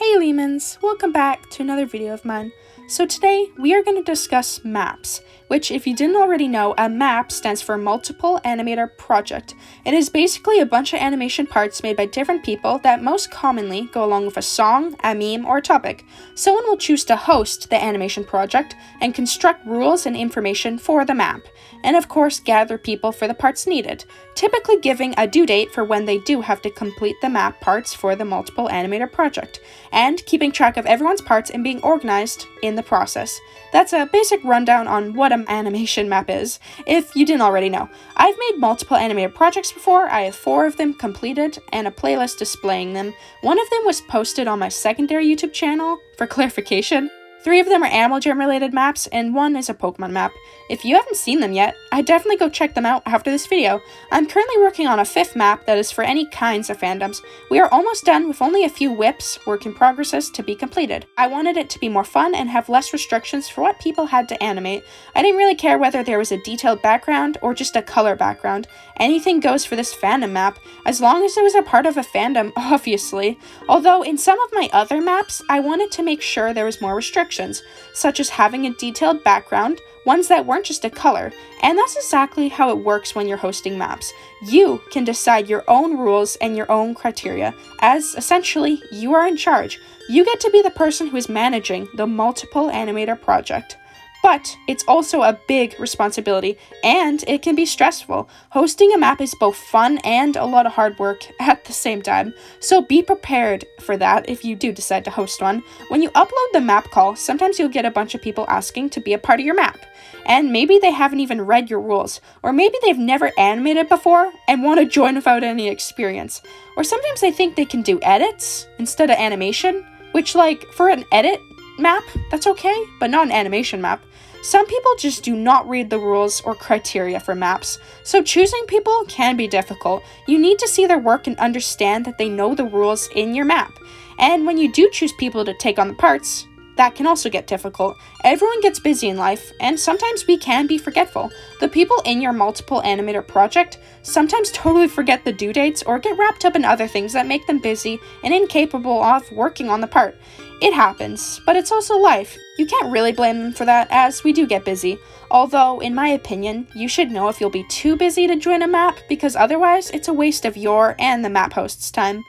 Hey Leamons, welcome back to another video of mine. So today we are going to discuss maps, which if you didn't already know, a map stands for Multiple Animator Project. It is basically a bunch of animation parts made by different people that most commonly go along with a song, a meme, or a topic. Someone will choose to host the animation project and construct rules and information for the map, and of course gather people for the parts needed, typically giving a due date for when they do have to complete the map parts for the Multiple Animator Project, and keeping track of everyone's parts and being organized in the process. That's a basic rundown on what an animation map is, if you didn't already know. I've made multiple animator projects before. I have 4 of them completed and a playlist displaying them. One of them was posted on my secondary YouTube channel. For clarification, 3 of them are Animal Jam related maps, and 1 is a Pokemon map. If you haven't seen them yet, I'd definitely go check them out after this video. I'm currently working on a 5th map that is for any kinds of fandoms. We are almost done with only a few WIPs, work in progresses, to be completed. I wanted it to be more fun and have less restrictions for what people had to animate. I didn't really care whether there was a detailed background or just a color background. Anything goes for this fandom map, as long as it was a part of a fandom, obviously. Although in some of my other maps, I wanted to make sure there was more restrictions, such as having a detailed background, ones that weren't just a color, and that's exactly how it works when you're hosting maps. You can decide your own rules and your own criteria, as essentially you are in charge. You get to be the person who is managing the Multiple Animator Project. But it's also a big responsibility, and it can be stressful. Hosting a map is both fun and a lot of hard work at the same time, so be prepared for that if you do decide to host one. When you upload the map call, sometimes you'll get a bunch of people asking to be a part of your map, and maybe they haven't even read your rules, or maybe they've never animated before and want to join without any experience. Or sometimes they think they can do edits instead of animation, which, like, for an edit map, that's okay, but not an animation map. Some people just do not read the rules or criteria for maps, so choosing people can be difficult. You need to see their work and understand that they know the rules in your map. And when you do choose people to take on the parts, that can also get difficult. Everyone gets busy in life, and sometimes we can be forgetful. The people in your Multiple Animator project sometimes totally forget the due dates or get wrapped up in other things that make them busy and incapable of working on the part. It happens, but it's also life. You can't really blame them for that, as we do get busy. Although, in my opinion, you should know if you'll be too busy to join a map, because otherwise it's a waste of your and the map host's time.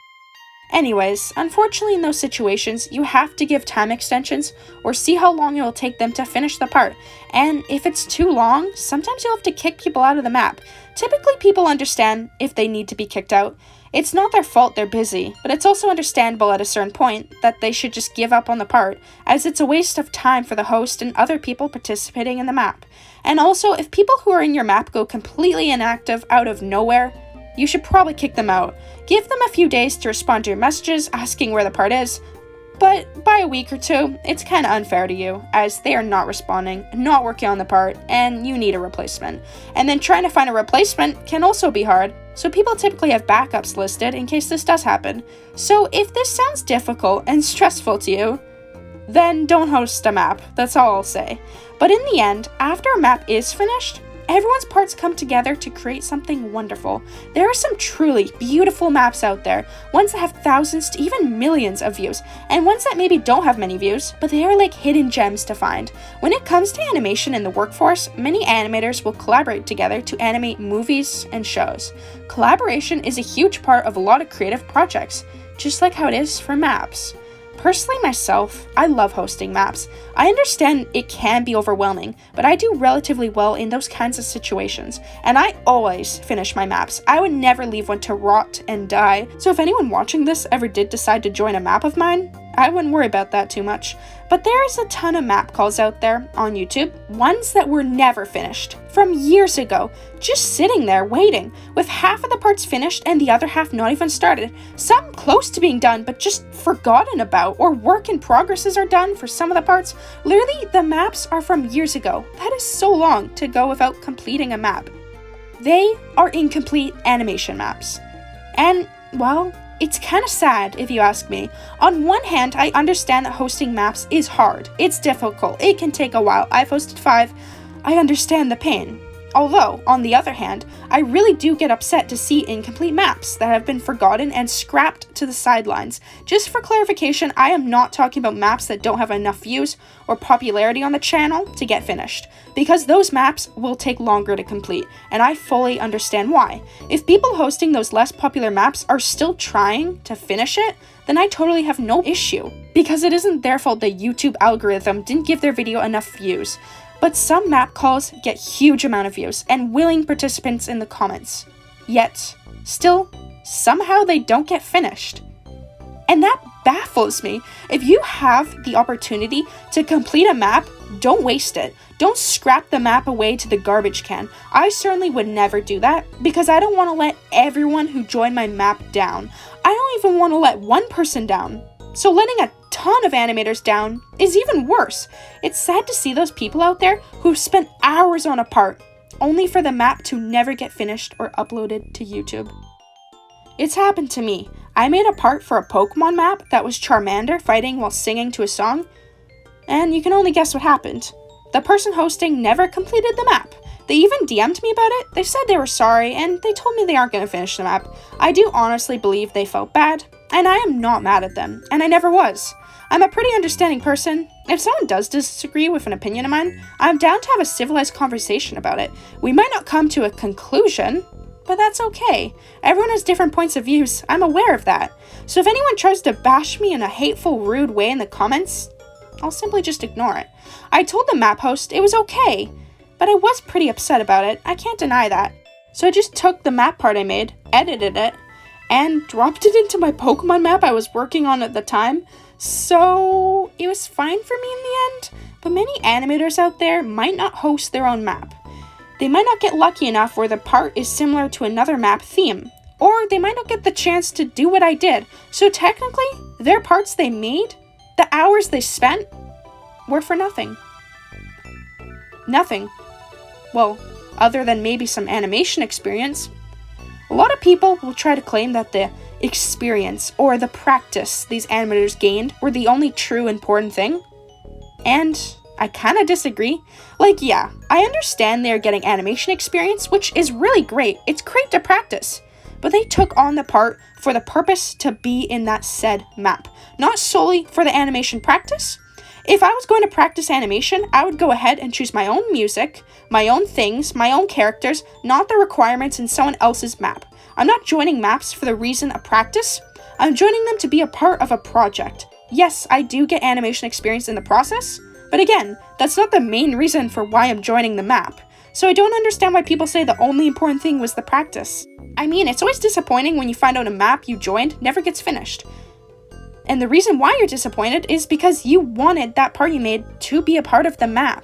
Anyways, unfortunately in those situations, you have to give time extensions or see how long it will take them to finish the part. And if it's too long, sometimes you'll have to kick people out of the map. Typically people understand if they need to be kicked out. It's not their fault they're busy, but it's also understandable at a certain point that they should just give up on the part, as it's a waste of time for the host and other people participating in the map. And also, if people who are in your map go completely inactive out of nowhere, you should probably kick them out. Give them a few days to respond to your messages asking where the part is, but by a week or 2, it's kinda unfair to you, as they are not responding, not working on the part, and you need a replacement. And then trying to find a replacement can also be hard, so people typically have backups listed in case this does happen. So if this sounds difficult and stressful to you, then don't host a map, that's all I'll say. But in the end, after a map is finished, everyone's parts come together to create something wonderful. There are some truly beautiful maps out there, ones that have thousands to even millions of views, and ones that maybe don't have many views, but they are like hidden gems to find. When it comes to animation in the workforce, many animators will collaborate together to animate movies and shows. Collaboration is a huge part of a lot of creative projects, just like how it is for maps. Personally myself, I love hosting maps. I understand it can be overwhelming, but I do relatively well in those kinds of situations, and I always finish my maps. I would never leave one to rot and die, so if anyone watching this ever did decide to join a map of mine, I wouldn't worry about that too much. But there is a ton of map calls out there on YouTube, ones that were never finished, from years ago, just sitting there waiting, with half of the parts finished and the other half not even started, some close to being done but just forgotten about, or work in progresses are done for some of the parts. Literally, the maps are from years ago. That is so long to go without completing a map. They are incomplete animation maps. And, well, it's kind of sad if you ask me. On one hand, I understand that hosting maps is hard. It's difficult. It can take a while. I've hosted 5. I understand the pain. Although, on the other hand, I really do get upset to see incomplete maps that have been forgotten and scrapped to the sidelines. Just for clarification, I am not talking about maps that don't have enough views or popularity on the channel to get finished, because those maps will take longer to complete, and I fully understand why. If people hosting those less popular maps are still trying to finish it, then I totally have no issue, because it isn't their fault the YouTube algorithm didn't give their video enough views. But some map calls get huge amount of views and willing participants in the comments. Yet, still, somehow they don't get finished. And that baffles me. If you have the opportunity to complete a map, don't waste it. Don't scrap the map away to the garbage can. I certainly would never do that, because I don't want to let everyone who joined my map down. I don't even want to let one person down. So letting a ton of animators down is even worse. It's sad to see those people out there who've spent hours on a part, only for the map to never get finished or uploaded to YouTube. It's happened to me. I made a part for a Pokemon map that was Charmander fighting while singing to a song, and you can only guess what happened. The person hosting never completed the map. They even DM'd me about it. They said they were sorry, and they told me they aren't going to finish the map. I do honestly believe they felt bad, and I am not mad at them, and I never was. I'm a pretty understanding person. If someone does disagree with an opinion of mine, I'm down to have a civilized conversation about it. We might not come to a conclusion, but that's okay. Everyone has different points of views. I'm aware of that. So if anyone tries to bash me in a hateful, rude way in the comments, I'll simply just ignore it. I told the map host it was okay, but I was pretty upset about it. I can't deny that. So I just took the map part I made, edited it, and dropped it into my Pokemon map I was working on at the time. So it was fine for me in the end, but many animators out there might not host their own map. They might not get lucky enough where the part is similar to another map theme, or they might not get the chance to do what I did. So technically, their parts they made, the hours they spent, were for nothing. Nothing. Well, other than maybe some animation experience. A lot of people will try to claim that the experience or the practice these animators gained were the only true important thing. And I kind of disagree. Like, yeah, I understand they're getting animation experience, which is really great. It's great to practice. But they took on the part for the purpose to be in that said map, not solely for the animation practice. If I was going to practice animation, I would go ahead and choose my own music, my own things, my own characters, not the requirements in someone else's map. I'm not joining maps for the reason of practice. I'm joining them to be a part of a project. Yes, I do get animation experience in the process, but again, that's not the main reason for why I'm joining the map. So I don't understand why people say the only important thing was the practice. I mean, it's always disappointing when you find out a map you joined never gets finished. And the reason why you're disappointed is because you wanted that part you made to be a part of the map.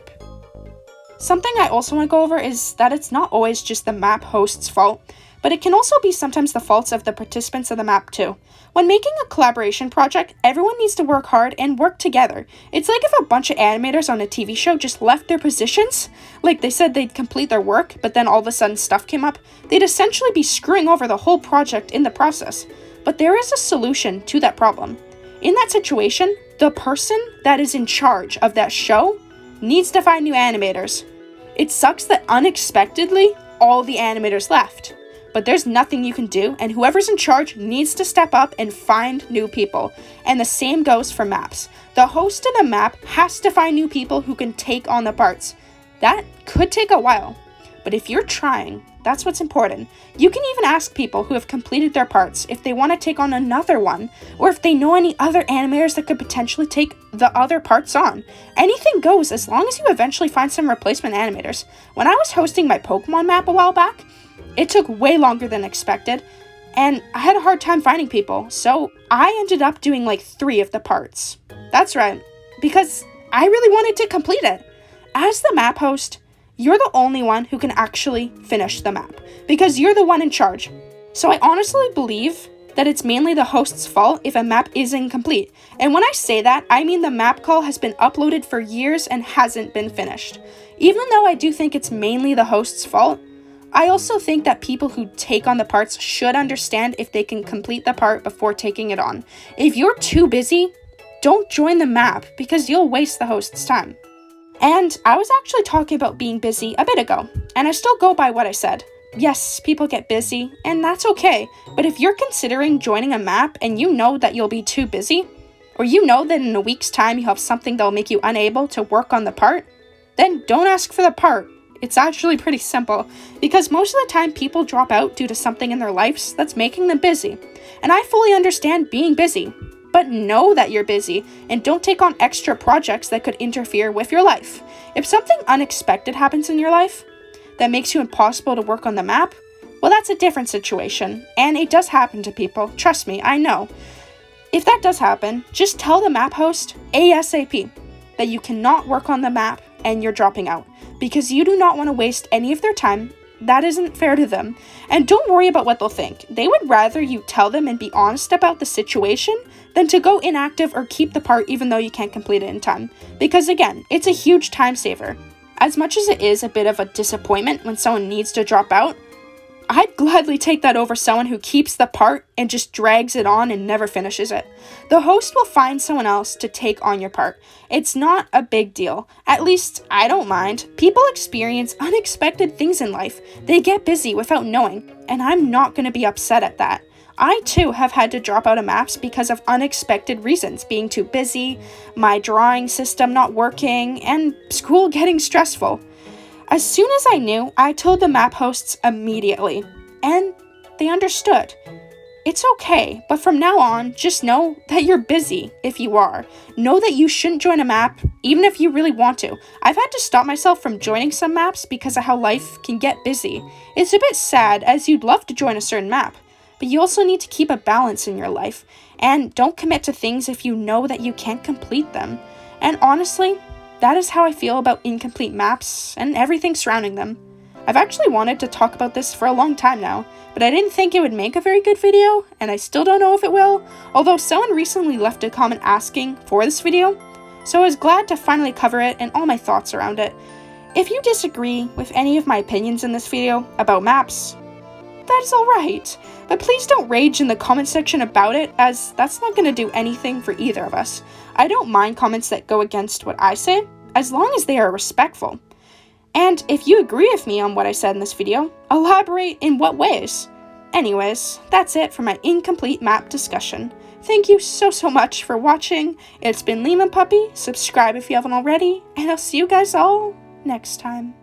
Something I also want to go over is that it's not always just the map host's fault, but it can also be sometimes the faults of the participants of the map too. When making a collaboration project, everyone needs to work hard and work together. It's like if a bunch of animators on a TV show just left their positions, like they said they'd complete their work, but then all of a sudden stuff came up, they'd essentially be screwing over the whole project in the process. But there is a solution to that problem. In that situation, the person that is in charge of that show needs to find new animators. It sucks that unexpectedly, all the animators left. But there's nothing you can do, and whoever's in charge needs to step up and find new people. And the same goes for maps. The host of the map has to find new people who can take on the parts. That could take a while, but if you're trying, that's what's important. You can even ask people who have completed their parts if they want to take on another one, or if they know any other animators that could potentially take the other parts on. Anything goes as long as you eventually find some replacement animators. When I was hosting my Pokemon map a while back, it took way longer than expected, and I had a hard time finding people, so I ended up doing like 3 of the parts. That's right, because I really wanted to complete it. As the map host, you're the only one who can actually finish the map, because you're the one in charge. So I honestly believe that it's mainly the host's fault if a map is incomplete. And when I say that, I mean the map call has been uploaded for years and hasn't been finished. Even though I do think it's mainly the host's fault, I also think that people who take on the parts should understand if they can complete the part before taking it on. If you're too busy, don't join the map because you'll waste the host's time. And I was actually talking about being busy a bit ago, and I still go by what I said. Yes, people get busy, and that's okay, but if you're considering joining a map and you know that you'll be too busy, or you know that in a week's time you have something that'll make you unable to work on the part, then don't ask for the part. It's actually pretty simple, because most of the time people drop out due to something in their lives that's making them busy. And I fully understand being busy, but know that you're busy and don't take on extra projects that could interfere with your life. If something unexpected happens in your life that makes you impossible to work on the map, well, that's a different situation, and it does happen to people. Trust me, I know. If that does happen, just tell the map host ASAP that you cannot work on the map and you're dropping out, because you do not want to waste any of their time. That isn't fair to them. And don't worry about what they'll think. They would rather you tell them and be honest about the situation than to go inactive or keep the part even though you can't complete it in time. Because again, it's a huge time saver. As much as it is a bit of a disappointment when someone needs to drop out, I'd gladly take that over someone who keeps the part and just drags it on and never finishes it. The host will find someone else to take on your part. It's not a big deal. At least, I don't mind. People experience unexpected things in life. They get busy without knowing, and I'm not going to be upset at that. I too have had to drop out of maps because of unexpected reasons, being too busy, my drawing system not working, and school getting stressful. As soon as I knew, I told the map hosts immediately, and they understood. It's okay, but from now on, just know that you're busy if you are. Know that you shouldn't join a map, even if you really want to. I've had to stop myself from joining some maps because of how life can get busy. It's a bit sad, as you'd love to join a certain map, but you also need to keep a balance in your life, and don't commit to things if you know that you can't complete them. And honestly, that is how I feel about incomplete maps and everything surrounding them. I've actually wanted to talk about this for a long time now, but I didn't think it would make a very good video, and I still don't know if it will, although someone recently left a comment asking for this video, so I was glad to finally cover it and all my thoughts around it. If you disagree with any of my opinions in this video about maps, that is alright, but please don't rage in the comment section about it, as that's not going to do anything for either of us. I don't mind comments that go against what I say, as long as they are respectful. And if you agree with me on what I said in this video, elaborate in what ways. Anyways, that's it for my incomplete map discussion. Thank you so much for watching. It's been Leamon Puppy. Subscribe if you haven't already, and I'll see you guys all next time.